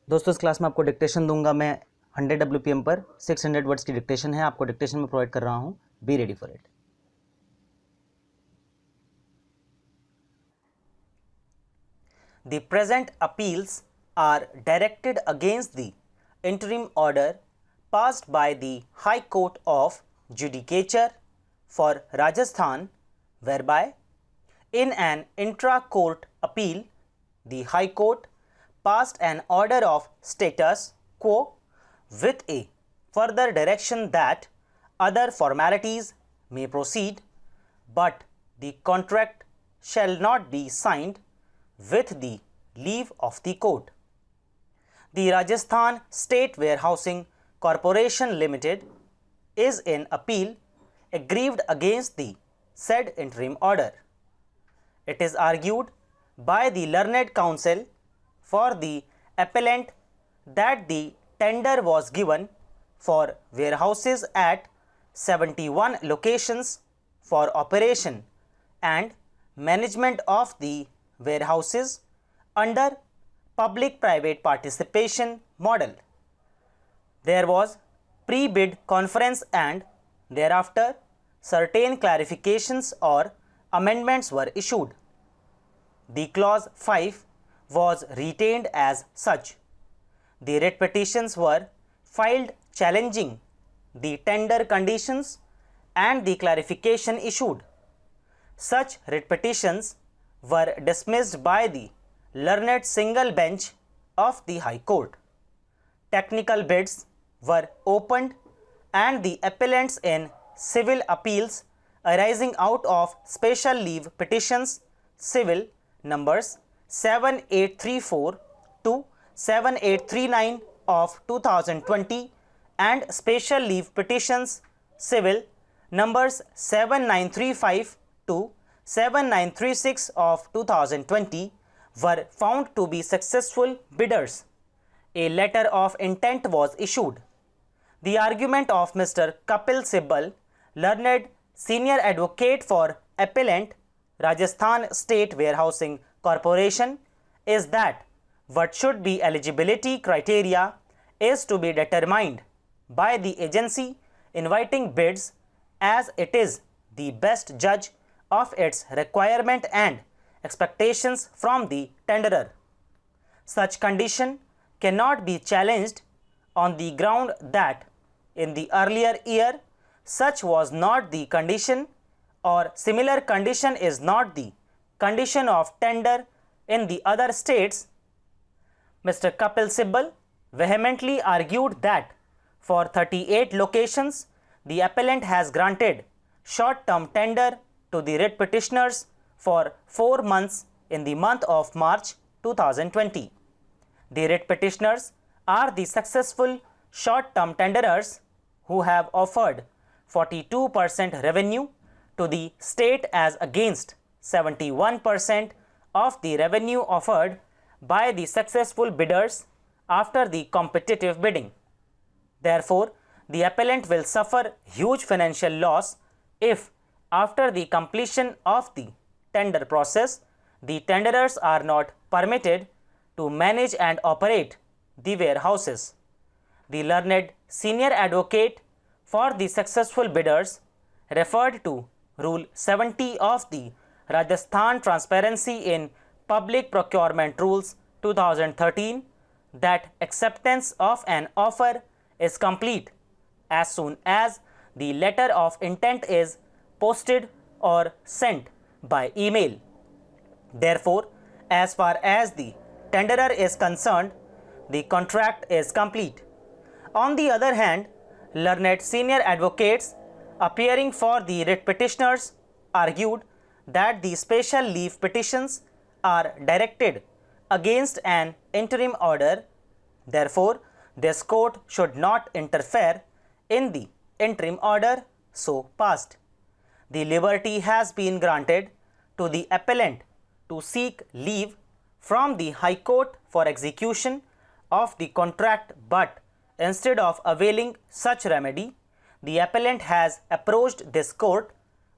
दोस्तों इस क्लास में आपको डिक्टेशन दूंगा मैं 100 WPM पर 600 वर्ड्स की डिक्टेशन है, आपको डिक्टेशन में प्रोवाइड कर रहा हूं। Be ready for it. The present appeals are directed against the interim order passed by the High Court of Judicature for Rajasthan, whereby in an intra-court appeal, the High Court passed an order of status quo with a further direction that other formalities may proceed, but the contract shall not be signed with the leave of the court. The Rajasthan State Warehousing Corporation Limited is in appeal aggrieved against the said interim order. It is argued by the learned counsel for the appellant that the tender was given for warehouses at 71 locations for operation and management of the warehouses under public-private participation model. There was pre-bid conference and thereafter certain clarifications or amendments were issued. The clause 5 was retained as such. The writ petitions were filed challenging the tender conditions and the clarification issued. Such writ petitions were dismissed by the learned single bench of the High Court. Technical bids were opened and the appellants in civil appeals arising out of special leave petitions civil numbers 7834 to 7839 of 2020 and special leave petitions civil numbers 7935 to 7936 of 2020 were found to be successful bidders. A letter of intent was issued. The argument of Mr. Kapil Sibal, learned senior advocate for appellant Rajasthan State Warehousing Corporation, is that what should be eligibility criteria is to be determined by the agency inviting bids, as it is the best judge of its requirement and expectations from the tenderer. Such condition cannot be challenged on the ground that in the earlier year such was not the condition or similar condition is not the condition of tender in the other states. Mr. Kapil Sibal vehemently argued that for 38 locations the appellant has granted short-term tender to the writ petitioners for 4 months in the month of March 2020. The writ petitioners are the successful short-term tenderers who have offered 42% revenue to the state as against 71% of the revenue offered by the successful bidders after the competitive bidding. Therefore, the appellant will suffer huge financial loss if after the completion of the tender process, the tenderers are not permitted to manage and operate the warehouses. The learned senior advocate for the successful bidders referred to Rule 70 of the Rajasthan Transparency in Public Procurement Rules 2013 that acceptance of an offer is complete as soon as the letter of intent is posted or sent by email. Therefore, as far as the tenderer is concerned, the contract is complete. On the other hand, learned senior advocates appearing for the writ petitioners argued that the special leave petitions are directed against an interim order. Therefore, this court should not interfere in the interim order so passed. The liberty has been granted to the appellant to seek leave from the High Court for execution of the contract, but instead of availing such remedy, the appellant has approached this court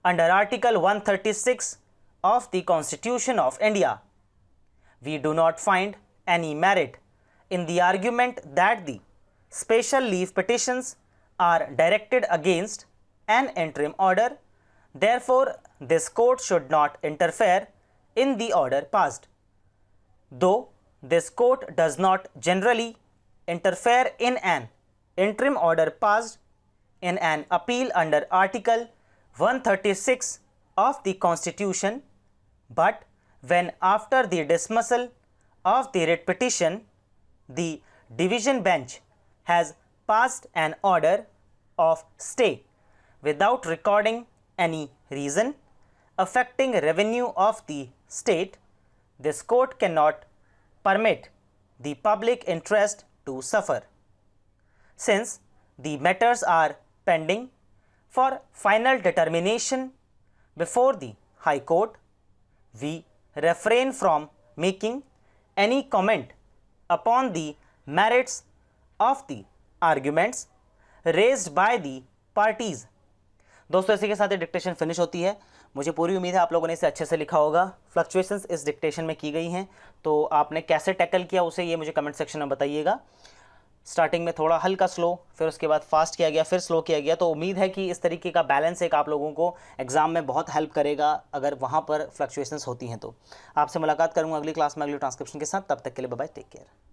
under Article 136 of the Constitution of India. We do not find any merit in the argument that the special leave petitions are directed against an interim order. Therefore, this court should not interfere in the order passed. Though this court does not generally interfere in an interim order passed in an appeal under Article 136 of the Constitution, but when after the dismissal of the writ petition, the division bench has passed an order of stay without recording any reason affecting revenue of the state, this court cannot permit the public interest to suffer. Since the matters are pending for final determination before the High Court, we refrain from making any comment upon the merits of the arguments raised by the parties. दोस्तों इसी के साथ dictation finish होती है। मुझे पूरी उम्मीद है आप लोगों ने इसे अच्छे से लिखा होगा। फ्लक्चुएशंस इस डिक्टेशन में की गई हैं, तो आपने कैसे टैकल किया उसे ये मुझे कमेंट सेक्शन में बताइएगा। स्टार्टिंग में थोड़ा हल्का स्लो, फिर उसके बाद फास्ट किया गया, फिर स्लो किया गया। तो उम्मीद है कि इस तरीके का बैलेंस एक आप लोगों को एग्जाम में बहुत हेल्प करेगा अगर वहाँ पर फ्लक्चुएशंस होती हैं तो। आपसे मुलाकात करूँगा अगली क्लास में अगली ट्रांसक्रिप्शन के साथ। तब तक के लिए बाय बाय, टेक केयर।